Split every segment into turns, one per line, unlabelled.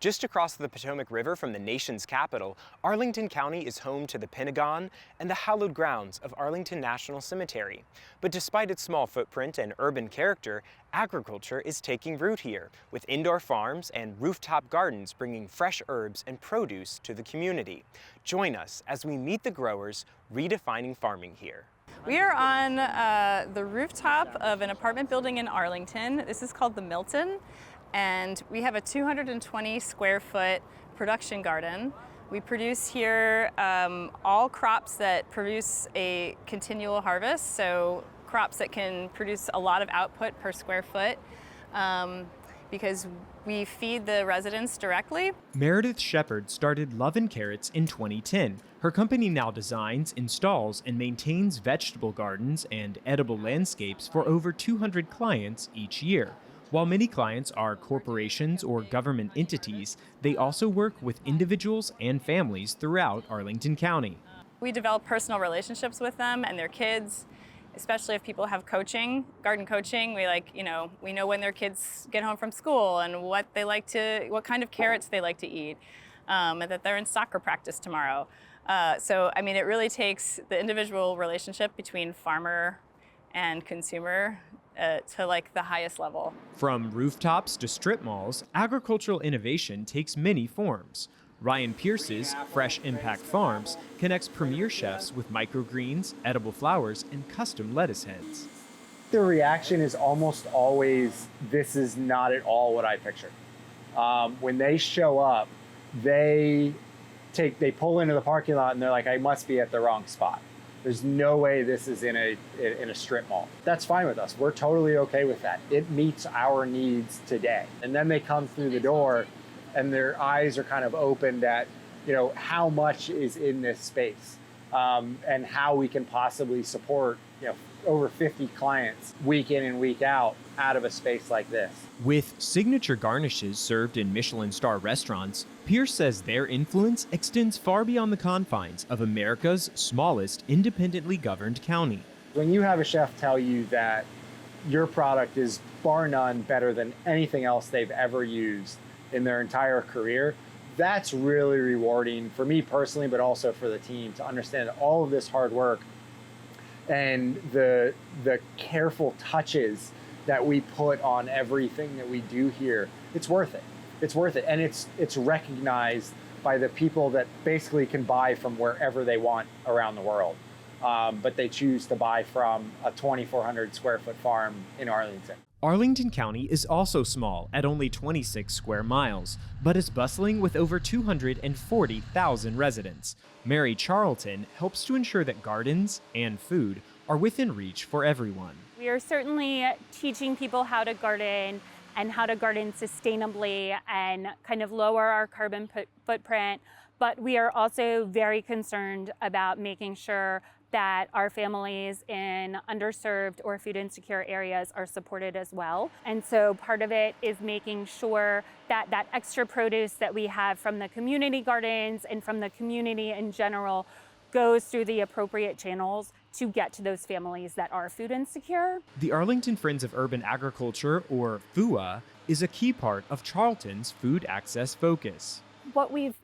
Just across the Potomac River from the nation's capital, Arlington County is home to the Pentagon and the hallowed grounds of Arlington National Cemetery. But despite its small footprint and urban character, agriculture is taking root here, with indoor farms and rooftop gardens bringing fresh herbs and produce to the community. Join us as we meet the growers redefining farming here.
We are on the rooftop of an apartment building in Arlington. This is called the Milton, and we have a 220 square foot production garden. We produce here all crops that produce a continual harvest, so crops that can produce a lot of output per square foot, because we feed the residents directly.
Meredith Shepard started Love and Carrots in 2010. Her company now designs, installs, and maintains vegetable gardens and edible landscapes for over 200 clients each year. While many clients are corporations or government entities, they also work with individuals and families throughout Arlington County.
We develop personal relationships with them and their kids, especially if people have coaching, garden coaching. We know when their kids get home from school and what kind of carrots they like to eat, and that they're in soccer practice tomorrow. It really takes the individual relationship between farmer and consumer to the highest level.
From rooftops to strip malls, agricultural innovation takes many forms. Ryan Pierce's Fresh Impact Farms connects premier chefs with microgreens, edible flowers, and custom lettuce heads.
The reaction is almost always, this is not at all what I pictured. When they show up, they pull into the parking lot and they're like, I must be at the wrong spot. There's no way this is in a strip mall. That's fine with us. We're totally okay with that. It meets our needs today. And then they come through the door and their eyes are kind of opened at, how much is in this space, and how we can possibly support, over 50 clients week in and week out of a space like this.
With signature garnishes served in Michelin star restaurants, Pierce says their influence extends far beyond the confines of America's smallest independently governed county.
When you have a chef tell you that your product is bar none better than anything else they've ever used in their entire career, that's really rewarding for me personally, but also for the team to understand that all of this hard work and the careful touches that we put on everything that we do here, it's worth it. It's worth it. And it's recognized by the people that basically can buy from wherever they want around the world. But they choose to buy from a 2,400 square foot farm in Arlington.
Arlington County is also small at only 26 square miles, but is bustling with over 240,000 residents. Mary Charlton helps to ensure that gardens and food are within reach for everyone.
We are certainly teaching people how to garden and how to garden sustainably and kind of lower our carbon footprint, but we are also very concerned about making sure that our families in underserved or food insecure areas are supported as well. And so part of it is making sure that that extra produce that we have from the community gardens and from the community in general goes through the appropriate channels to get to those families that are food insecure.
The Arlington Friends of Urban Agriculture, or FUA, is a key part of Charlton's food access focus.
What we've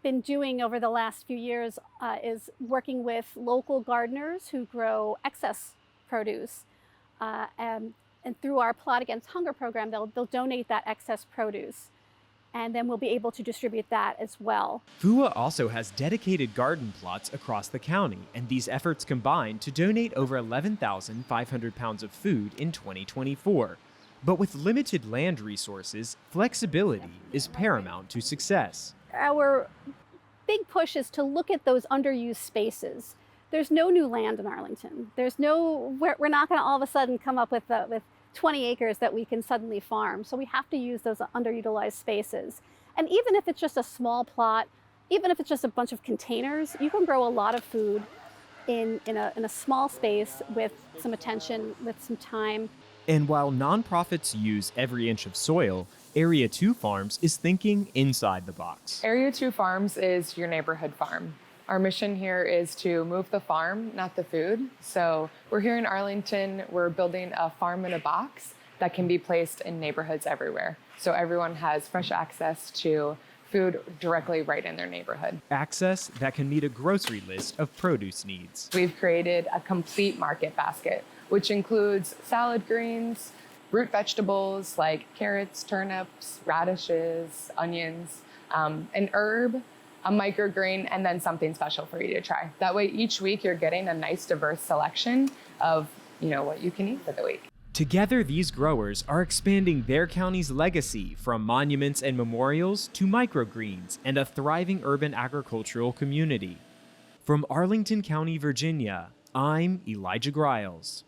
been doing over the last few years is working with local gardeners who grow excess produce. And through our Plot Against Hunger program, they'll donate that excess produce. And then we'll be able to distribute that as well.
FUA also has dedicated garden plots across the county, and these efforts combine to donate over 11,500 pounds of food in 2024. But with limited land resources, flexibility is paramount to success.
Our big push is to look at those underused spaces. There's no new land in Arlington. We're not going to all of a sudden come up with 20 acres that we can suddenly farm. So we have to use those underutilized spaces. And even if it's just a small plot, even if it's just a bunch of containers, you can grow a lot of food in a small space with some attention, with some time.
And while nonprofits use every inch of soil, Area 2 Farms is thinking inside the box.
Area 2 Farms is your neighborhood farm. Our mission here is to move the farm, not the food. So we're here in Arlington, we're building a farm in a box that can be placed in neighborhoods everywhere. so everyone has fresh access to food directly right in their neighborhood.
Access that can meet a grocery list of produce needs.
We've created a complete market basket, which includes salad greens, root vegetables like carrots, turnips, radishes, onions, an herb, a microgreen, and then something special for you to try. That way, each week you're getting a nice diverse selection of what you can eat for the week.
Together, these growers are expanding their county's legacy from monuments and memorials to microgreens and a thriving urban agricultural community. From Arlington County, Virginia, I'm Elijah Griles.